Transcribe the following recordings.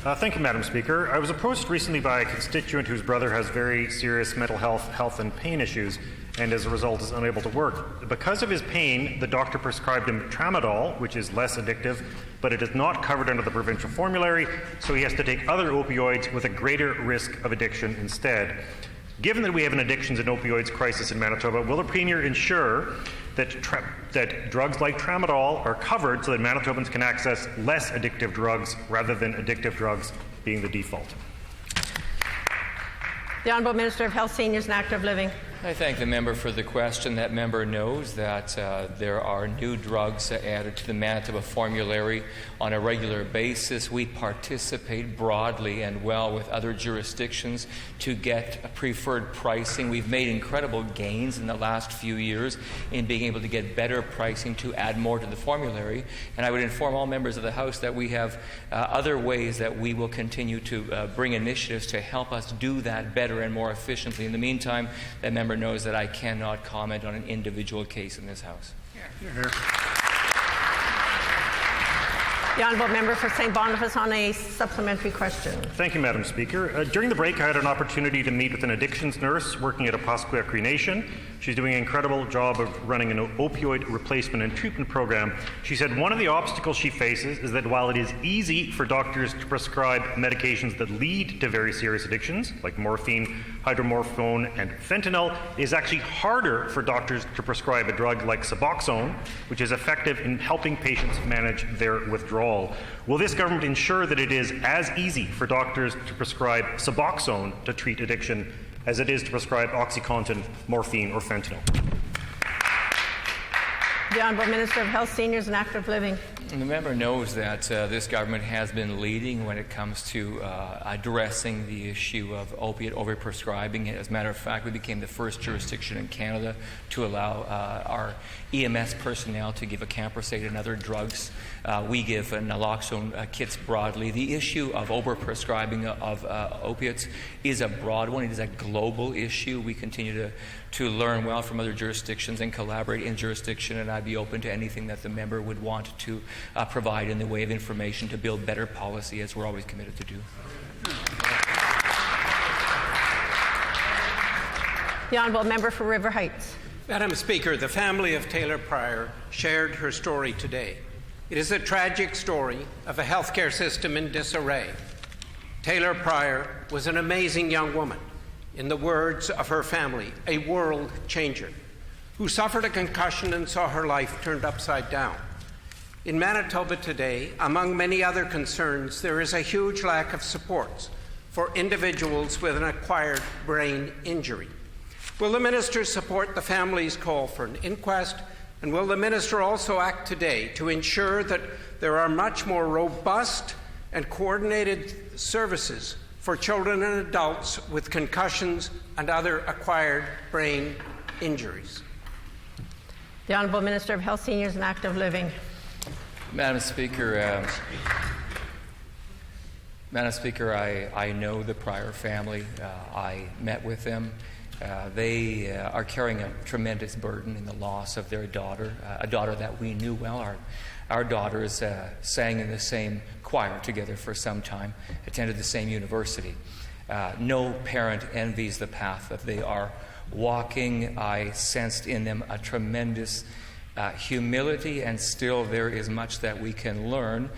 Thank you, Madam Speaker. I was approached recently by a constituent whose brother has very serious mental health and pain issues, and as a result is unable to work. Because of his pain, the doctor prescribed him tramadol, which is less addictive, but it is not covered under the provincial formulary, so he has to take other opioids with a greater risk of addiction instead. Given that we have an addictions and opioids crisis in Manitoba, will the Premier ensure that drugs like tramadol are covered so that Manitobans can access less addictive drugs rather than addictive drugs being the default? The Honourable Minister of Health, Seniors and Active Living. I thank the member for the question. That member knows that there are new drugs added to the Manitoba formulary on a regular basis. We participate broadly and well with other jurisdictions to get preferred pricing. We've made incredible gains in the last few years in being able to get better pricing to add more to the formulary. And I would inform all members of the House that we have other ways that we will continue to bring initiatives to help us do that better and more efficiently. In the meantime, that member knows that I cannot comment on an individual case in this House. The Honourable Member for St. Boniface on a supplementary question. Thank you, Madam Speaker. During the break, I had an opportunity to meet with an addictions nurse working at Apasquia Cremation. She's doing an incredible job of running an opioid replacement and treatment program. She said one of the obstacles she faces is that while it is easy for doctors to prescribe medications that lead to very serious addictions, like morphine, hydromorphone, and fentanyl, it is actually harder for doctors to prescribe a drug like Suboxone, which is effective in helping patients manage their withdrawal. Will this government ensure that it is as easy for doctors to prescribe Suboxone to treat addiction as it is to prescribe OxyContin, morphine, or fentanyl? The Honourable Minister of Health, Seniors and Active Living. And the member knows that this government has been leading when it comes to addressing the issue of opiate overprescribing. As a matter of fact, we became the first jurisdiction in Canada to allow our EMS personnel to give acamprosate and other drugs. We give naloxone kits broadly. The issue of overprescribing of opiates is a broad one. It is a global issue. We continue to learn well from other jurisdictions and collaborate in jurisdiction, and I'd be open to anything that the member would want to provide in the way of information to build better policy, as we're always committed to do. The Honourable Member for River Heights. Madam Speaker, the family of Taylor Pryor shared her story today. It is a tragic story of a healthcare system in disarray. Taylor Pryor was an amazing young woman, in the words of her family, a world changer, who suffered a concussion and saw her life turned upside down. In Manitoba today, among many other concerns, there is a huge lack of supports for individuals with an acquired brain injury. Will the minister support the family's call for an inquest? And will the minister also act today to ensure that there are much more robust and coordinated services for children and adults with concussions and other acquired brain injuries? The Honourable Minister of Health, Seniors and Active Living. Madam Speaker, I know the Pryor family. I met with them. They are carrying a tremendous burden in the loss of their daughter, a daughter that we knew well. Our daughters sang in the same choir together for some time, attended the same university. No parent envies the path that they are walking. I sensed in them a tremendous humility, and still there is much that we can learn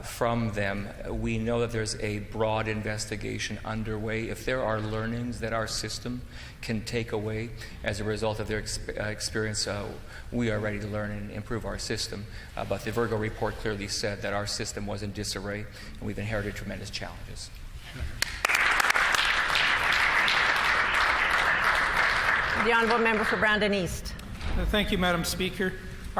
from them. We know that there's a broad investigation underway. If there are learnings that our system can take away as a result of their experience, we are ready to learn and improve our system. But the Virgo report clearly said that our system was in disarray, and we've inherited tremendous challenges. The Honourable Member for Brandon East. Thank you, Madam Speaker.